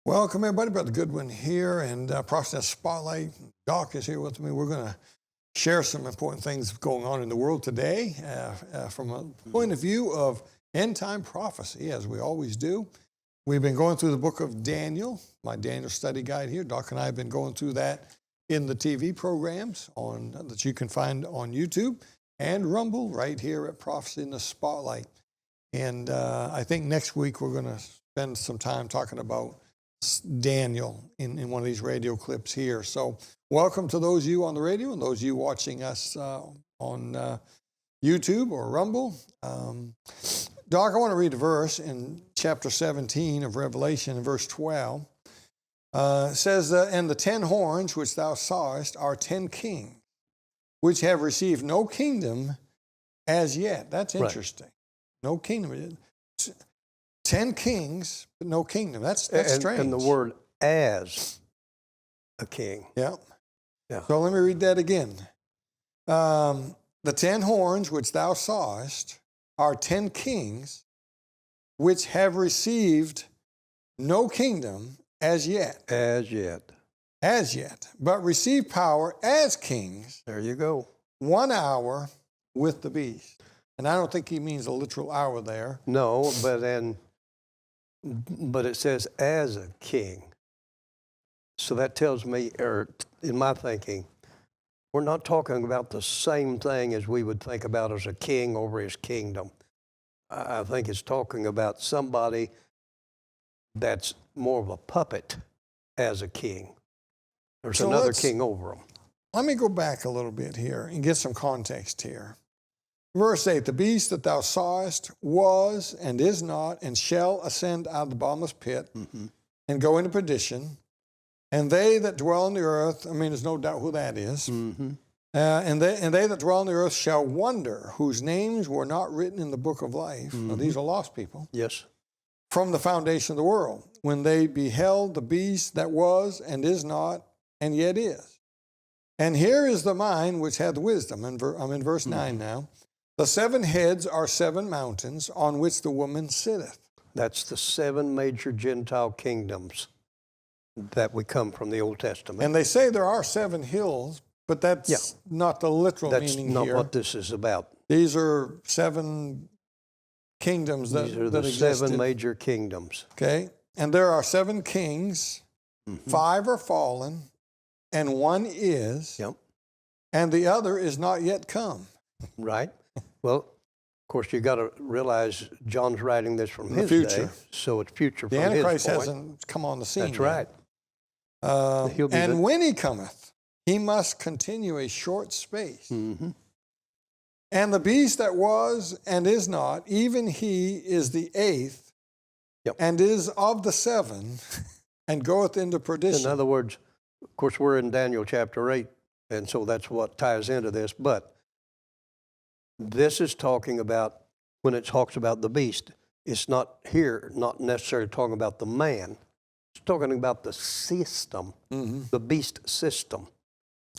Welcome, everybody. Brother Goodwin here, and Process Spotlight. Doc is here with me. We're going to share some important things going on in the world today from a point of view of end-time prophecy, as we always do. We've been going through the book of Daniel, my Daniel study guide here. Doc and I have been going through that in the TV programs that you can find on YouTube and Rumble right here at Prophecy in the Spotlight. And I think next week we're going to spend some time talking about Daniel in one of these radio clips here. So welcome to those of you on the radio and those of you watching us on YouTube or Rumble. Doc, I want to read a verse in chapter 17 of Revelation, verse 12. It says, and the 10 horns which thou sawest are 10 kings, which have received no kingdom as yet. That's interesting. Right. No kingdom. 10 kings, but no kingdom. That's strange. And the word as a king. Yeah. So let me read that again. The 10 horns which thou sawest are 10 kings, which have received no kingdom as yet. As yet. As yet. But receive power as kings. There you go. 1 hour with the beast. And I don't think he means a literal hour there. No, but it says as a king. So that tells me, or in my thinking, we're not talking about the same thing as we would think about as a king over his kingdom. I think it's talking about somebody that's more of a puppet as a king. There's another king over him. Let me go back a little bit here and get some context here. Verse 8, the beast that thou sawest was and is not and shall ascend out of the bottomless pit and go into perdition. And they that dwell on the earth, there's no doubt who that is. And they that dwell on the earth shall wonder, whose names were not written in the book of life. Now, these are lost people. Yes. From the foundation of the world, when they beheld the beast that was and is not and yet is. And here is the mind which hath wisdom. And I'm in verse 9 now. The 7 heads are 7 mountains on which the woman sitteth. That's the 7 major Gentile kingdoms that we come from the Old Testament. And they say there are 7 hills, but that's not the literal meaning here. That's not what this is about. These are 7 kingdoms that existed. These are the 7 major kingdoms. Okay. And there are 7 kings, 5 are fallen, and 1 is, and the other is not yet come. Right. Well, of course, you got to realize John's writing this from his future. Day, so it's future from his point. The Antichrist hasn't come on the scene That's right. And when he cometh, he must continue a short space. And the beast that was and is not, even he is the 8th, and is of the 7, and goeth into perdition. In other words, of course, we're in Daniel chapter 8, and so that's what ties into this, but this is talking about, when it talks about the beast, it's not here, not necessarily talking about the man. It's talking about the system, the beast system.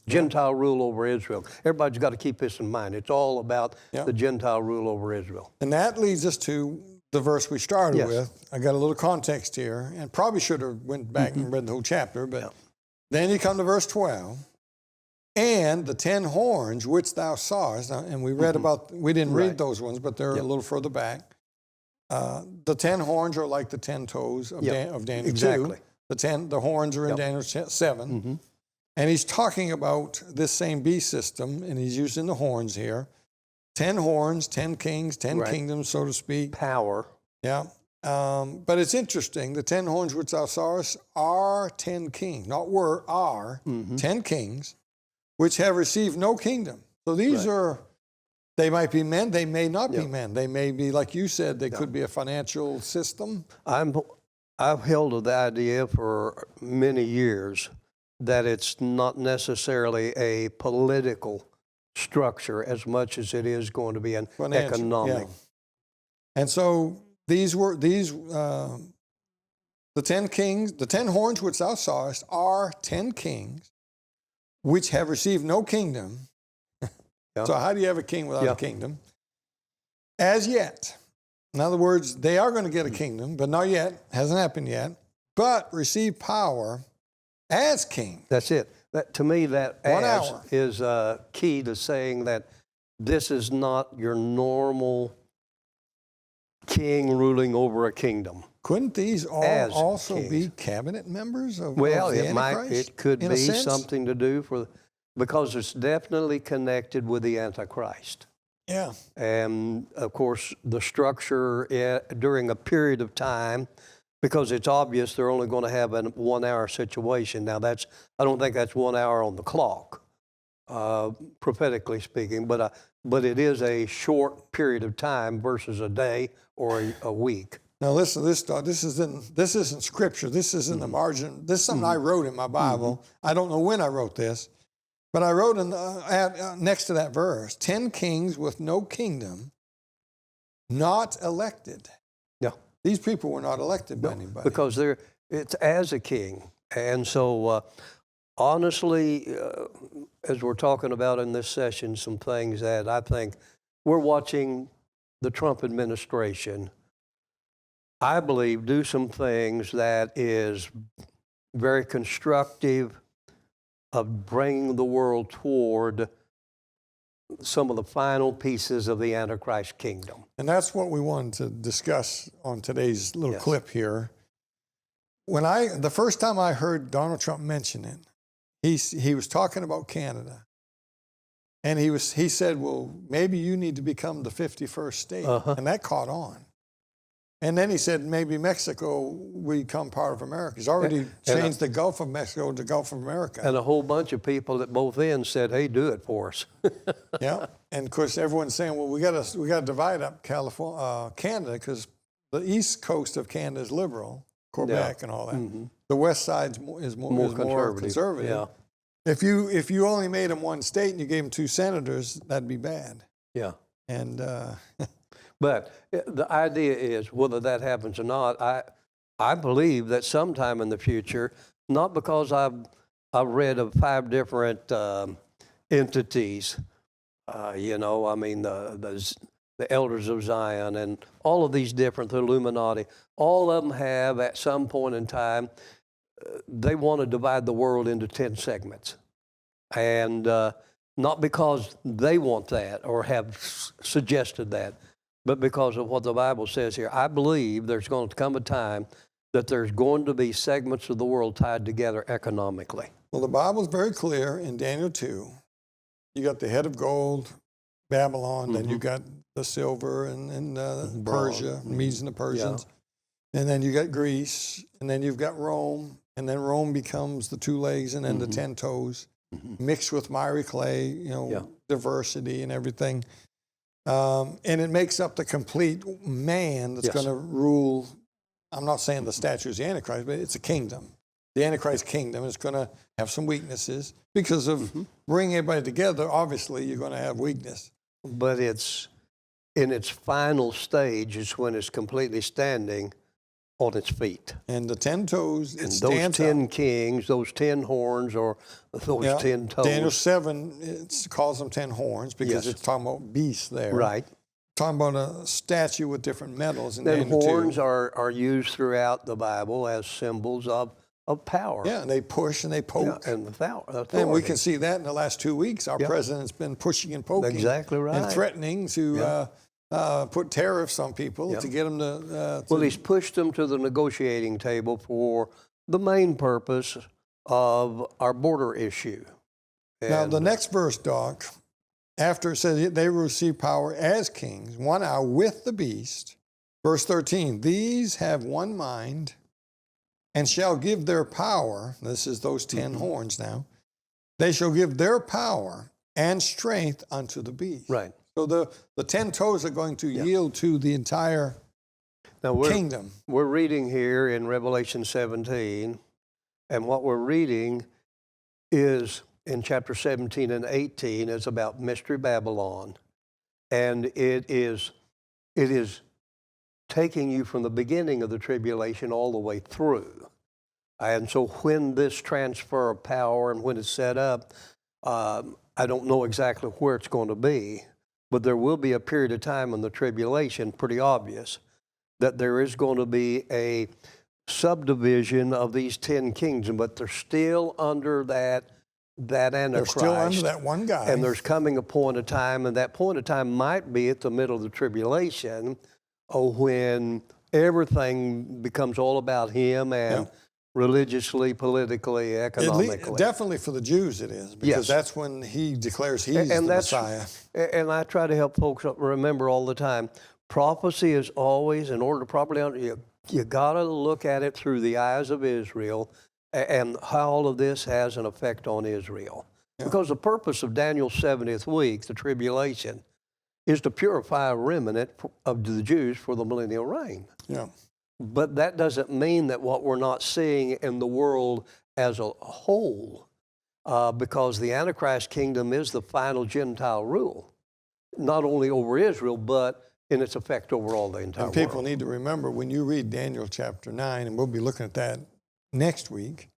Gentile rule over Israel. Everybody's got to keep this in mind. It's all about the Gentile rule over Israel. And that leads us to the verse we started with. I got a little context here, and probably should have went back and read the whole chapter, but then you come to verse 12. And the 10 horns which thou sawest, and we read about, we didn't read those ones, but they're a little further back. The 10 horns are like the 10 toes of Daniel 2. The horns are in Daniel 7. And he's talking about this same beast system, and he's using the horns here. 10 horns, 10 kings, 10 kingdoms, so to speak. Power. Yeah. But it's interesting. The 10 horns which thou sawest are 10 kings, not were, are 10 kings, which have received no kingdom. So these are, they might be men, they may not be men. They may be, like you said, they could be a financial system. I've held to the idea for many years that it's not necessarily a political structure as much as it is going to be an economic. And so the 10 kings, the 10 horns which thou sawest are 10 kings, which have received no kingdom. So how do you have a king without a kingdom? As yet. In other words, they are going to get a kingdom, but not yet. Hasn't happened yet. but receive power as king. That's it. To me, that 1 as hour. is key to saying that this is not your normal king ruling over a kingdom. Couldn't these all As also kings. be cabinet members of Well, the it might. Antichrist? It could in a be sense? something to do because it's definitely connected with the Antichrist. Yeah. And of course, the structure during a period of time, because it's obvious they're only going to have a 1 hour situation. Now I don't think that's 1 hour on the clock, prophetically speaking, but it is a short period of time versus a day or a week. Now listen to this, Doc. This isn't scripture. This is in the margin. This is something I wrote in my Bible. I don't know when I wrote this, but I wrote next to that verse, 10 kings with no kingdom, not elected. Yeah. These people were not elected by anybody. Because it's as a king. And so honestly, as we're talking about in this session, some things that I think we're watching the Trump administration, I believe, do some things that is very constructive of bringing the world toward some of the final pieces of the Antichrist kingdom. And that's what we wanted to discuss on today's little Yes. clip here. The first time I heard Donald Trump mention it, he was talking about Canada. And he said, well, maybe you need to become the 51st state. And that caught on. And then he said, maybe Mexico will become part of America. He's already changed the Gulf of Mexico to Gulf of America. And a whole bunch of people at both ends said, hey, do it for us. Yeah. And of course, everyone's saying, well, we got to divide up Canada, because the east coast of Canada is liberal, Quebec and all that. Mm-hmm. The west side is more conservative. Yeah. If you only made them one state and you gave them 2 senators, that'd be bad. Yeah. And But the idea is, whether that happens or not, I believe that sometime in the future, not because I've read of 5 different entities, the Elders of Zion and all of these different, the Illuminati, all of them have at some point in time, they want to divide the world into 10 segments. And not because they want that or have suggested that, but because of what the Bible says here. I believe there's going to come a time that there's going to be segments of the world tied together economically. well, the Bible's very clear in Daniel 2. You got the head of gold, Babylon, then you got the silver and Persia, Medes and the Persians. Yeah. And then you got Greece, and then you've got Rome, and then Rome becomes the 2 legs and then the 10 toes, mixed with miry clay, diversity and everything. And it makes up the complete man that's going to rule. I'm not saying the statue is the Antichrist, but it's a kingdom. The Antichrist kingdom is going to have some weaknesses because of bringing everybody together. Obviously, you're going to have weakness. But it's in its final stage is when it's completely standing on its feet. And the 10 toes, it and stands those 10 up. kings, those 10 horns, or those 10 toes. Daniel 7 it calls them 10 horns because it's talking about beasts there. Right. Talking about a statue with different metals. And then horns are used throughout the Bible as symbols of power. Yeah, and they push and they poke. Yeah, and authority. And we can see that in the last 2 weeks. Our president's been pushing and poking. Exactly right. And threatening to put tariffs on people to get them to... well, he's pushed them to the negotiating table for the main purpose of our border issue. Now, the next verse, Doc, after it says they will receive power as kings, 1 hour with the beast. Verse 13, these have one mind and shall give their power, this is those 10 horns now, they shall give their power and strength unto the beast. Right. So the 10 toes are going to yield to the entire kingdom. We're reading here in Revelation 17, and what we're reading is in chapter 17 and 18 is about Mystery Babylon, and it is taking you from the beginning of the tribulation all the way through. And so when this transfer of power and when it's set up, I don't know exactly where it's going to be, but there will be a period of time in the tribulation, pretty obvious, that there is going to be a subdivision of these 10 kingdoms, but they're still under that Antichrist. They're still under that one guy. And there's coming a point of time, and that point of time might be at the middle of the tribulation, when everything becomes all about him and religiously, politically, economically. Definitely for the Jews it is, because that's when he declares he's the Messiah. And I try to help folks remember all the time, prophecy is always, in order to properly understand, you got to look at it through the eyes of Israel and how all of this has an effect on Israel. Because the purpose of Daniel's 70th week, the tribulation, is to purify a remnant of the Jews for the millennial reign. Yeah. But that doesn't mean that what we're not seeing in the world as a whole, because the Antichrist kingdom is the final Gentile rule, not only over Israel, but in its effect over all the entire world. And people need to remember, when you read Daniel chapter 9, and we'll be looking at that next week,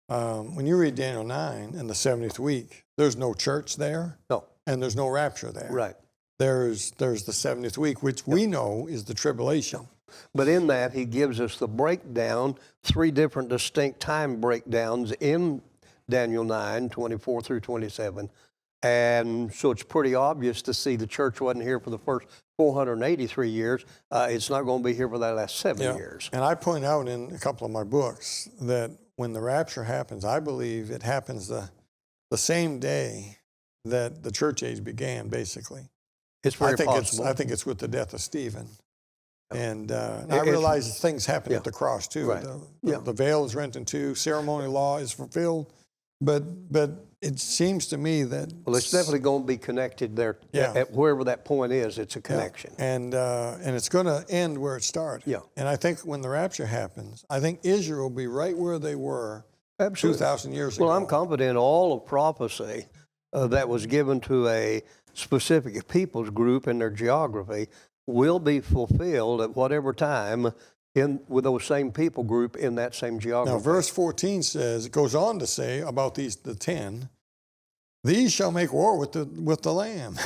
when you read Daniel 9 in the 70th week, there's no church there. No. And there's no rapture there. Right. There's the 70th week, which we know is the tribulation. But in that, he gives us the breakdown, 3 different distinct time breakdowns in Daniel 9, 24 through 27. And so it's pretty obvious to see the church wasn't here for the first 483 years. It's not going to be here for that last 7 years. And I point out in a couple of my books that when the rapture happens, I believe it happens the same day that the church age began, basically. It's very possible. I think it's with the death of Stephen. And I realize things happen at the cross, too. Right. The veil is rent in two, ceremonial law is fulfilled. But it seems to me that... Well, it's definitely going to be connected there. At wherever that point is, it's a connection. And it's going to end where it started. Yeah. And I think when the rapture happens, I think Israel will be right where they were 2,000 years ago. Well, I'm confident all of prophecy that was given to a specific people's group in their geography will be fulfilled at whatever time with those same people group in that same geography. Now, verse 14 says, it goes on to say about the 10, these shall make war with the Lamb.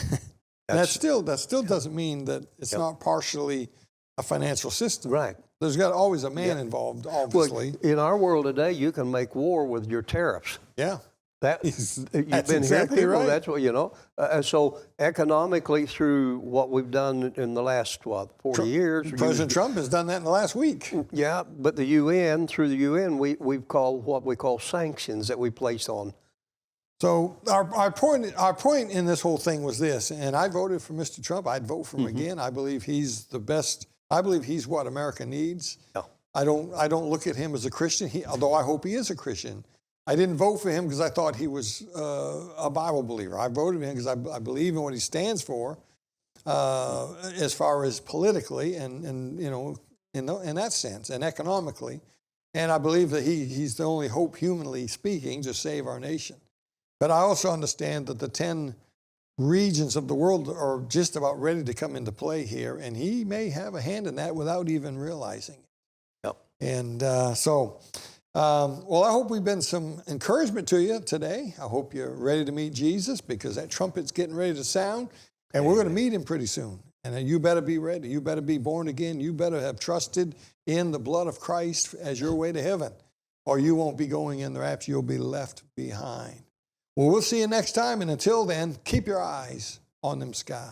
That still doesn't mean that it's not partially a financial system. Right. There's got always a man involved, obviously. Well, in our world today, you can make war with your tariffs. Yeah. You've been exactly here, people. right. That's what so economically, through what we've done in the last 40 years, President Trump has done that in the last week. Yeah, but the UN, through the UN, we've called what we call sanctions that we placed on. So our point in this whole thing was this, and I voted for Mr. Trump. I'd vote for him again. I believe he's the best. I believe he's what America needs. Yeah. I don't look at him as a Christian. Although I hope he is a Christian. I didn't vote for him because I thought he was a Bible believer. I voted for him because I believe in what he stands for, as far as politically and in that sense, and economically. And I believe that he's the only hope, humanly speaking, to save our nation. But I also understand that the 10 regions of the world are just about ready to come into play here, and he may have a hand in that without even realizing it. Yep. And well, I hope we've been some encouragement to you today. I hope you're ready to meet Jesus, because that trumpet's getting ready to sound, and we're going to meet him pretty soon. And you better be ready. You better be born again. You better have trusted in the blood of Christ as your way to heaven, or you won't be going in the rapture. You'll be left behind. Well, we'll see you next time, and until then, keep your eyes on them skies.